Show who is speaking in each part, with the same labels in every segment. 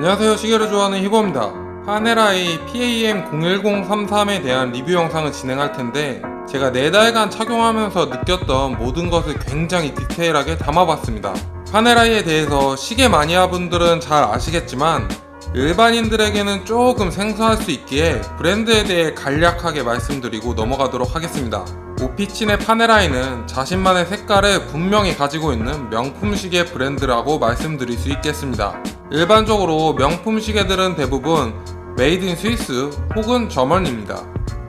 Speaker 1: 안녕하세요, 시계를 좋아하는 히보입니다. 파네라이 PAM01033에 대한 리뷰 영상을 진행할 텐데, 제가 4달간 착용하면서 느꼈던 모든 것을 굉장히 디테일하게 담아봤습니다. 파네라이에 대해서 시계 마니아분들은 잘 아시겠지만 일반인들에게는 조금 생소할 수 있기에 브랜드에 대해 간략하게 말씀드리고 넘어가도록 하겠습니다. 오피친의 파네라이는 자신만의 색깔을 분명히 가지고 있는 명품 시계 브랜드라고 말씀드릴 수 있겠습니다. 일반적으로 명품 시계들은 대부분 메이드 인 스위스 혹은 저먼입니다.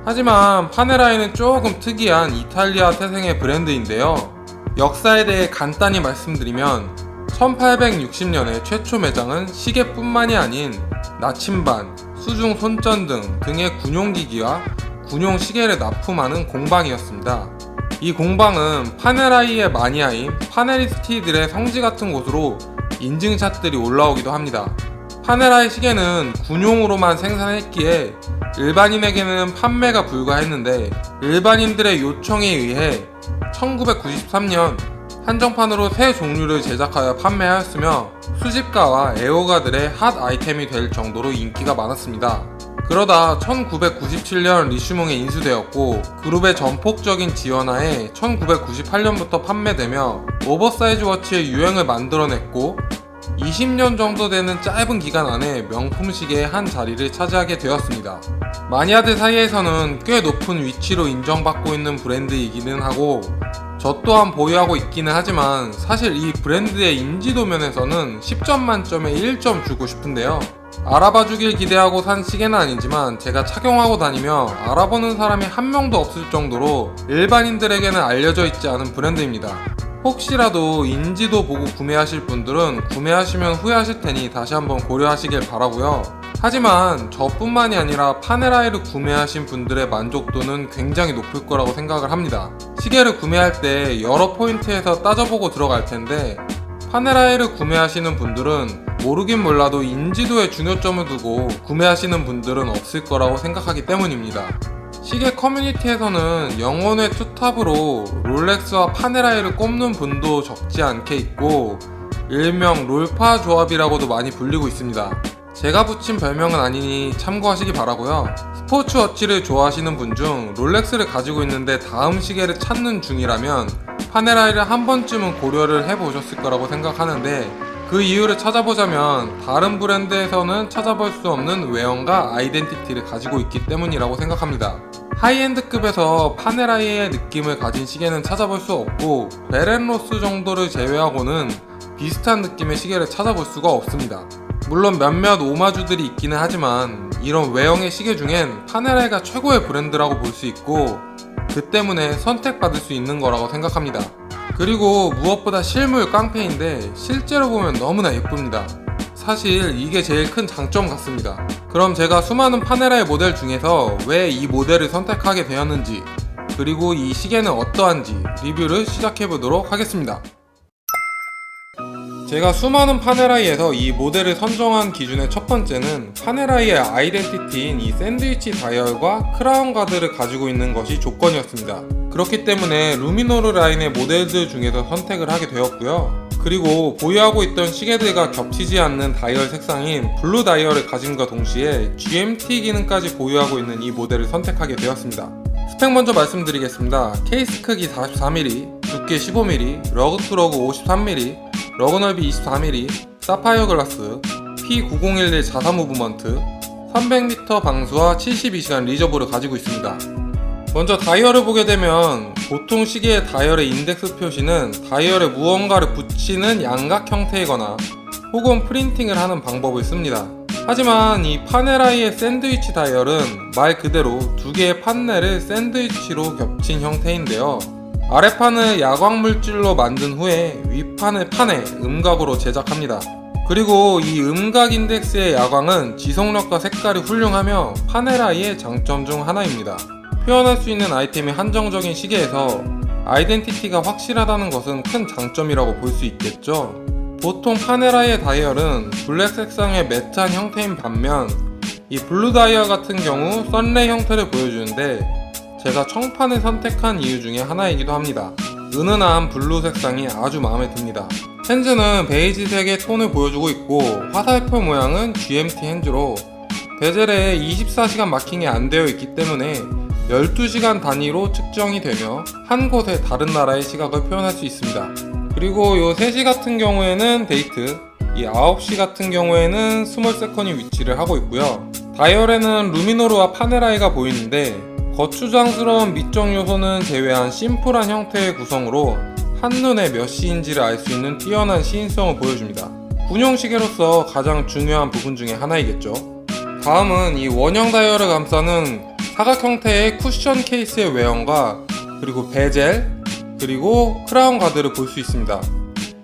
Speaker 1: 하지만 파네라이는 조금 특이한 이탈리아 태생의 브랜드인데요. 역사에 대해 간단히 말씀드리면 1860년에 최초 매장은 시계뿐만이 아닌 나침반, 수중 손전등 등의 군용기기와 군용 시계를 납품하는 공방이었습니다. 이 공방은 파네라이의 마니아인 파네리스트들의 성지 같은 곳으로 인증샷들이 올라오기도 합니다. 파네라이 시계는 군용으로만 생산했기에 일반인에게는 판매가 불가했는데, 일반인들의 요청에 의해 1993년 한정판으로 새 종류를 제작하여 판매하였으며 수집가와 애호가들의 핫 아이템이 될 정도로 인기가 많았습니다. 그러다 1997년 리슈몽에 인수되었고, 그룹의 전폭적인 지원하에 1998년부터 판매되며 오버사이즈 워치의 유행을 만들어냈고, 20년 정도 되는 짧은 기간 안에 명품 시계의 한 자리를 차지하게 되었습니다. 마니아들 사이에서는 꽤 높은 위치로 인정받고 있는 브랜드이기는 하고, 저 또한 보유하고 있기는 하지만 사실 이 브랜드의 인지도 면에서는 10점 만점에 1점 주고 싶은데요. 알아봐주길 기대하고 산 시계는 아니지만 제가 착용하고 다니며 알아보는 사람이 한 명도 없을 정도로 일반인들에게는 알려져 있지 않은 브랜드입니다. 혹시라도 인지도 보고 구매하실 분들은 구매하시면 후회하실 테니 다시 한번 고려하시길 바라고요. 하지만 저뿐만이 아니라 파네라이를 구매하신 분들의 만족도는 굉장히 높을 거라고 생각을 합니다. 시계를 구매할 때 여러 포인트에서 따져보고 들어갈 텐데, 파네라이를 구매하시는 분들은 모르긴 몰라도 인지도에 중요점을 두고 구매하시는 분들은 없을 거라고 생각하기 때문입니다. 시계 커뮤니티에서는 영혼의 투탑으로 롤렉스와 파네라이를 꼽는 분도 적지 않게 있고, 일명 롤파 조합이라고도 많이 불리고 있습니다. 제가 붙인 별명은 아니니 참고하시기 바라고요. 스포츠워치를 좋아하시는 분 중 롤렉스를 가지고 있는데 다음 시계를 찾는 중이라면 파네라이를 한 번쯤은 고려를 해보셨을 거라고 생각하는데, 그 이유를 찾아보자면 다른 브랜드에서는 찾아볼 수 없는 외형과 아이덴티티를 가지고 있기 때문이라고 생각합니다. 하이엔드급에서 파네라이의 느낌을 가진 시계는 찾아볼 수 없고, 베렌로스 정도를 제외하고는 비슷한 느낌의 시계를 찾아볼 수가 없습니다. 물론 몇몇 오마주들이 있기는 하지만 이런 외형의 시계 중엔 파네라이가 최고의 브랜드라고 볼 수 있고, 그 때문에 선택받을 수 있는 거라고 생각합니다. 그리고 무엇보다 실물 깡패인데 실제로 보면 너무나 예쁩니다. 사실 이게 제일 큰 장점 같습니다. 그럼 제가 수많은 파네라이 모델 중에서 왜 이 모델을 선택하게 되었는지, 그리고 이 시계는 어떠한지 리뷰를 시작해보도록 하겠습니다. 제가 수많은 파네라이에서 이 모델을 선정한 기준의 첫 번째는 파네라이의 아이덴티티인 이 샌드위치 다이얼과 크라운 가드를 가지고 있는 것이 조건이었습니다. 그렇기 때문에 루미노르 라인의 모델들 중에서 선택을 하게 되었고요. 그리고 보유하고 있던 시계들과 겹치지 않는 다이얼 색상인 블루 다이얼을 가짐과 동시에 GMT 기능까지 보유하고 있는 이 모델을 선택하게 되었습니다. 스펙 먼저 말씀드리겠습니다. 케이스 크기 44mm, 두께 15mm, 러그 투 러그 53mm, 러그 넓이 24mm, 사파이어 글라스, P9011 자사 무브먼트, 300m 방수와 72시간 리저브를 가지고 있습니다. 먼저 다이얼을 보게 되면 보통 시계의 다이얼의 인덱스 표시는 다이얼에 무언가를 붙이는 양각 형태이거나 혹은 프린팅을 하는 방법을 씁니다. 하지만 이 파네라이의 샌드위치 다이얼은 말 그대로 두 개의 판넬을 샌드위치로 겹친 형태인데요. 아래판을 야광 물질로 만든 후에 윗판을 판에 음각으로 제작합니다. 그리고 이 음각 인덱스의 야광은 지속력과 색깔이 훌륭하며 파네라이의 장점 중 하나입니다. 표현할 수 있는 아이템이 한정적인 시계에서 아이덴티티가 확실하다는 것은 큰 장점이라고 볼 수 있겠죠. 보통 파네라이의 다이얼은 블랙 색상의 매트한 형태인 반면 이 블루 다이얼 같은 경우 썬레이 형태를 보여주는데, 제가 청판을 선택한 이유 중에 하나이기도 합니다. 은은한 블루 색상이 아주 마음에 듭니다. 핸즈는 베이지색의 톤을 보여주고 있고 화살표 모양은 GMT 핸즈로 베젤에 24시간 마킹이 안 되어 있기 때문에 12시간 단위로 측정이 되며 한 곳의 다른 나라의 시각을 표현할 수 있습니다. 그리고 요 3시 같은 경우에는 데이트, 이 9시 같은 경우에는 스몰 세컨이 위치를 하고 있고요. 다이얼에는 루미노르와 파네라이가 보이는데 거추장스러운 미적 요소는 제외한 심플한 형태의 구성으로 한눈에 몇 시인지를 알 수 있는 뛰어난 시인성을 보여줍니다. 군용 시계로서 가장 중요한 부분 중에 하나이겠죠. 다음은 이 원형 다이얼을 감싸는 사각 형태의 쿠션 케이스의 외형과 그리고 베젤, 그리고 크라운 가드를 볼 수 있습니다.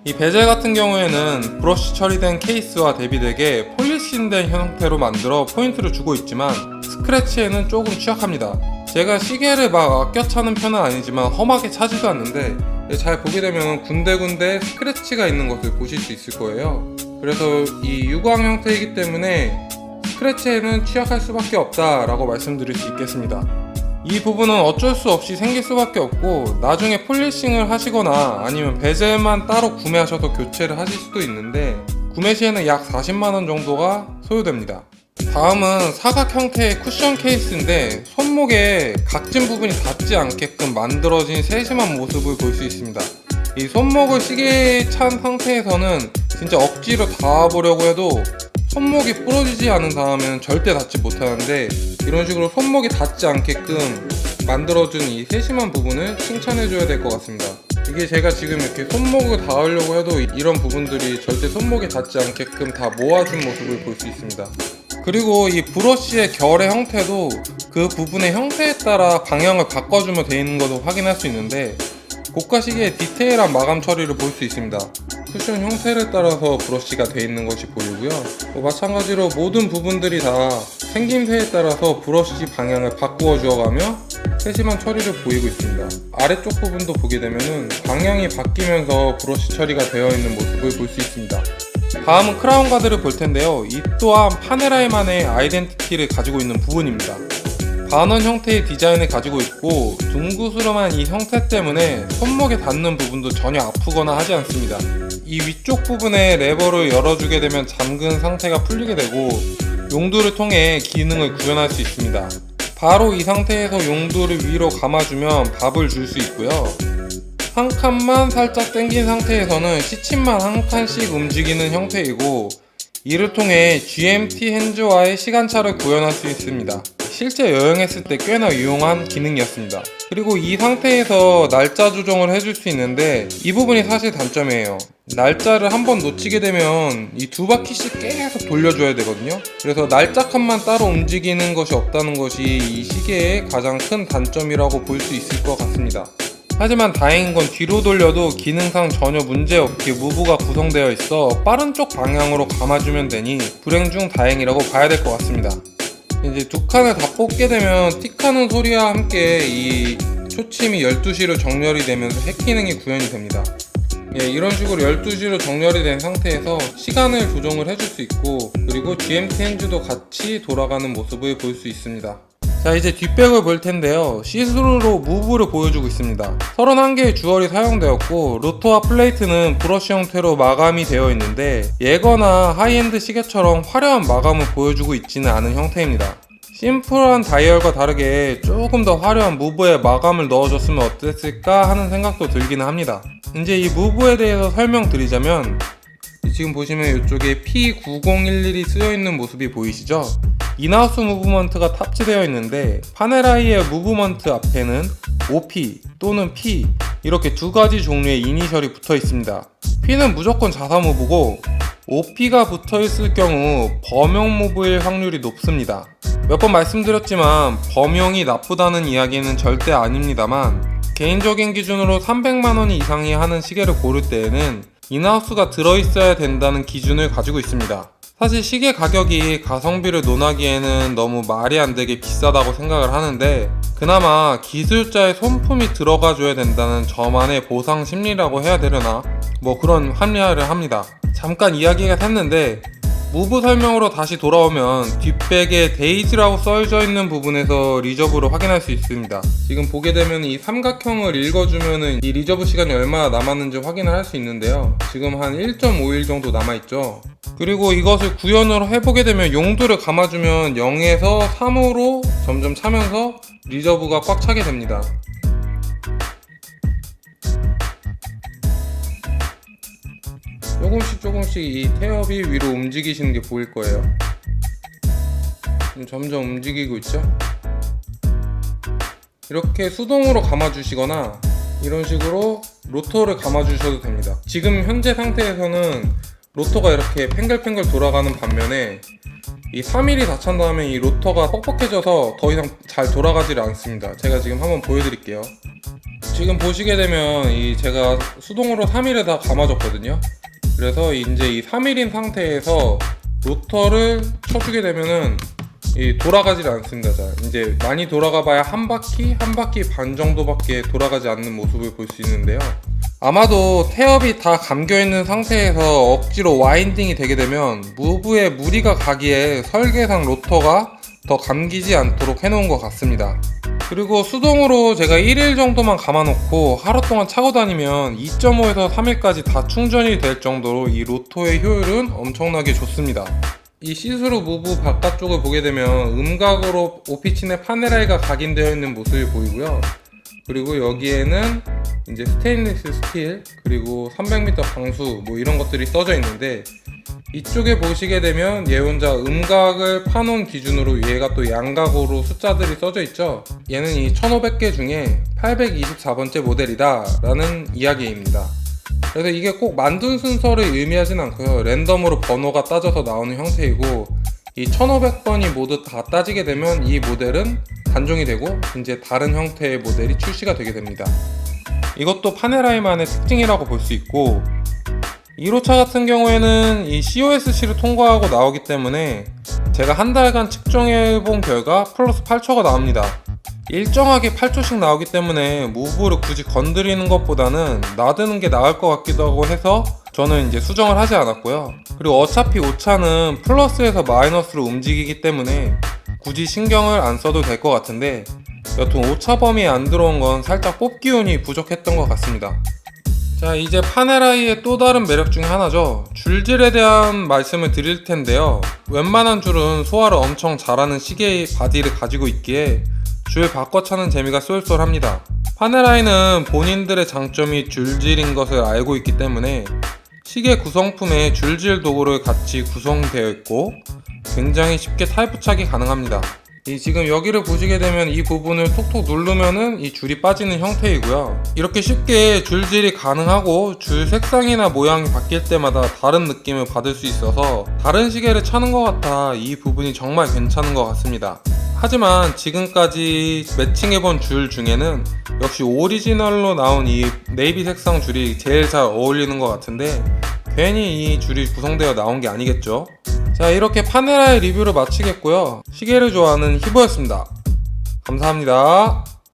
Speaker 1: 이 베젤 같은 경우에는 브러쉬 처리된 케이스와 대비되게 폴리싱된 형태로 만들어 포인트를 주고 있지만 스크래치에는 조금 취약합니다. 제가 시계를 막 아껴 차는 편은 아니지만 험하게 차지도 않는데 잘 보게 되면 군데군데 스크래치가 있는 것을 보실 수 있을 거예요. 그래서 이 유광 형태이기 때문에 스크래치에는 취약할 수밖에 없다라고 말씀드릴 수 있겠습니다. 이 부분은 어쩔 수 없이 생길 수밖에 없고 나중에 폴리싱을 하시거나 아니면 베젤만 따로 구매하셔서 교체를 하실 수도 있는데 구매 시에는 약 40만원 정도가 소요됩니다. 다음은 사각 형태의 쿠션 케이스인데 손목에 각진 부분이 닿지 않게끔 만들어진 세심한 모습을 볼 수 있습니다. 이 손목을 시계에 찬 상태에서는 진짜 억지로 닿아보려고 해도 손목이 부러지지 않은 다음에는 절대 닿지 못하는데 이런 식으로 손목이 닿지 않게끔 만들어준 이 세심한 부분을 칭찬해줘야 될 것 같습니다. 이게 제가 지금 이렇게 손목을 닿으려고 해도 이런 부분들이 절대 손목에 닿지 않게끔 다 모아준 모습을 볼 수 있습니다. 그리고 이 브러쉬의 결의 형태도 그 부분의 형태에 따라 방향을 바꿔주면 되어 있는 것도 확인할 수 있는데 고가 시계의 디테일한 마감 처리를 볼 수 있습니다. 쿠션 형태를 따라서 브러쉬가 되어 있는 것이 보이고요. 마찬가지로 모든 부분들이 다 생김새에 따라서 브러쉬 방향을 바꾸어 주어가며 세심한 처리를 보이고 있습니다. 아래쪽 부분도 보게 되면 방향이 바뀌면서 브러쉬 처리가 되어 있는 모습을 볼 수 있습니다. 다음은 크라운 가드를 볼 텐데요. 이 또한 파네라이만의 아이덴티티를 가지고 있는 부분입니다. 반원 형태의 디자인을 가지고 있고 둥그스름한 이 형태 때문에 손목에 닿는 부분도 전혀 아프거나 하지 않습니다. 이 위쪽 부분에 레버를 열어주게 되면 잠근 상태가 풀리게 되고 용두를 통해 기능을 구현할 수 있습니다. 바로 이 상태에서 용두를 위로 감아주면 밥을 줄 수 있고요. 한 칸만 살짝 당긴 상태에서는 시침만 한 칸씩 움직이는 형태이고 이를 통해 GMT 핸즈와의 시간차를 구현할 수 있습니다. 실제 여행했을 때 꽤나 유용한 기능이었습니다. 그리고 이 상태에서 날짜 조정을 해줄 수 있는데 이 부분이 사실 단점이에요. 날짜를 한번 놓치게 되면 이 2바퀴씩 계속 돌려줘야 되거든요. 그래서 날짜 칸만 따로 움직이는 것이 없다는 것이 이 시계의 가장 큰 단점이라고 볼 수 있을 것 같습니다. 하지만 다행인 건 뒤로 돌려도 기능상 전혀 문제없게 무브가 구성되어 있어 빠른 쪽 방향으로 감아주면 되니 불행 중 다행이라고 봐야 될 것 같습니다. 이제 두 칸을 다 뽑게 되면 틱하는 소리와 함께 이 초침이 12시로 정렬이 되면서 핵기능이 구현이 됩니다. 이런 식으로 12시로 정렬이 된 상태에서 시간을 조정을 해줄 수 있고 그리고 GMT 핸즈도 같이 돌아가는 모습을 볼 수 있습니다. 자, 이제 뒷백을 볼 텐데요. 시스루로 무브를 보여주고 있습니다. 31개의 주얼이 사용되었고 로토와 플레이트는 브러쉬 형태로 마감이 되어 있는데 예거나 하이엔드 시계처럼 화려한 마감을 보여주고 있지는 않은 형태입니다. 심플한 다이얼과 다르게 조금 더 화려한 무브에 마감을 넣어줬으면 어땠을까 하는 생각도 들기는 합니다. 이제 이 무브에 대해서 설명드리자면 지금 보시면 이쪽에 P9011이 쓰여있는 모습이 보이시죠? 인하우스 무브먼트가 탑재되어 있는데 파네라이의 무브먼트 앞에는 OP 또는 P 이렇게 두 가지 종류의 이니셜이 붙어 있습니다. P는 무조건 자사 무브고 OP가 붙어 있을 경우 범용 무브일 확률이 높습니다. 몇 번 말씀드렸지만 범용이 나쁘다는 이야기는 절대 아닙니다만 개인적인 기준으로 300만원 이상이 하는 시계를 고를 때에는 인하우스가 들어있어야 된다는 기준을 가지고 있습니다. 사실 시계 가격이 가성비를 논하기에는 너무 말이 안 되게 비싸다고 생각을 하는데 그나마 기술자의 손품이 들어가줘야 된다는 저만의 보상 심리라고 해야 되려나? 뭐 그런 합리화를 합니다. 잠깐 이야기가 샜는데 무브 설명으로 다시 돌아오면 뒷백에 데이지라고 써져 있는 부분에서 리저브를 확인할 수 있습니다. 지금 보게 되면 이 삼각형을 읽어주면은 이 리저브 시간이 얼마나 남았는지 확인을 할 수 있는데요. 지금 한 1.5일 정도 남아있죠. 그리고 이것을 구현을 해보게 되면 용도를 감아주면 0에서 3으로 점점 차면서 리저브가 꽉 차게 됩니다. 조금씩 이 태엽이 위로 움직이시는 게 보일 거예요. 점점 움직이고 있죠? 이렇게 수동으로 감아주시거나 이런 식으로 로터를 감아주셔도 됩니다. 지금 현재 상태에서는 로터가 이렇게 팽글팽글 돌아가는 반면에 이 3일이 다 찬 다음에 이 로터가 뻑뻑해져서 더 이상 잘 돌아가지를 않습니다. 제가 지금 한번 보여드릴게요. 지금 보시게 되면 제가 수동으로 3일에 다 감아줬거든요. 그래서 이제 이 3일인 상태에서 로터를 쳐주게 되면은 돌아가질 않습니다. 자, 이제 많이 돌아가 봐야 한 바퀴 반 정도밖에 돌아가지 않는 모습을 볼 수 있는데요. 아마도 태엽이 다 감겨있는 상태에서 억지로 와인딩이 되게 되면 무브에 무리가 가기에 설계상 로터가 더 감기지 않도록 해놓은 것 같습니다. 그리고 수동으로 제가 1일 정도만 감아놓고 하루 동안 차고 다니면 2.5에서 3일까지 다 충전이 될 정도로 이 로터의 효율은 엄청나게 좋습니다. 이 시스루 무브 바깥쪽을 보게 되면 음각으로 오피친의 파네라이가 각인되어 있는 모습이 보이고요. 그리고 여기에는 이제 스테인리스 스틸 그리고 300m 방수 뭐 이런 것들이 써져 있는데, 이쪽에 보시게 되면 얘 혼자 음각을 파놓은 기준으로 얘가 또 양각으로 숫자들이 써져 있죠. 얘는 이 1500개 중에 824번째 모델이다 라는 이야기입니다. 그래서 이게 꼭 만든 순서를 의미하진 않고요. 랜덤으로 번호가 따져서 나오는 형태이고, 이 1500번이 모두 다 따지게 되면 이 모델은 단종이 되고 이제 다른 형태의 모델이 출시가 되게 됩니다. 이것도 파네라이만의 특징이라고 볼 수 있고, 1호차 같은 경우에는 이 COSC를 통과하고 나오기 때문에 제가 한 달간 측정해본 결과 플러스 8초가 나옵니다. 일정하게 8초씩 나오기 때문에 무브를 굳이 건드리는 것보다는 놔두는 게 나을 것 같기도 하고 해서 저는 이제 수정을 하지 않았고요. 그리고 어차피 오차는 플러스에서 마이너스로 움직이기 때문에 굳이 신경을 안 써도 될 것 같은데, 여튼 오차 범위에 안 들어온 건 살짝 뽑기 운이 부족했던 것 같습니다. 자, 이제 파네라이의 또 다른 매력 중에 하나죠. 줄질에 대한 말씀을 드릴 텐데요. 웬만한 줄은 소화를 엄청 잘하는 시계의 바디를 가지고 있기에 줄 바꿔 차는 재미가 쏠쏠합니다. 파네라이는 본인들의 장점이 줄질인 것을 알고 있기 때문에 시계 구성품에 줄질 도구를 같이 구성되어 있고 굉장히 쉽게 탈부착이 가능합니다. 지금 여기를 보시게 되면 이 부분을 톡톡 누르면은 이 줄이 빠지는 형태이고요. 이렇게 쉽게 줄질이 가능하고 줄 색상이나 모양이 바뀔 때마다 다른 느낌을 받을 수 있어서 다른 시계를 차는 것 같아 이 부분이 정말 괜찮은 것 같습니다. 하지만 지금까지 매칭해본 줄 중에는 역시 오리지널로 나온 이 네이비 색상 줄이 제일 잘 어울리는 것 같은데, 괜히 이 줄이 구성되어 나온 게 아니겠죠. 자, 이렇게 파네라의 리뷰를 마치겠고요. 시계를 좋아하는 히보였습니다. 감사합니다.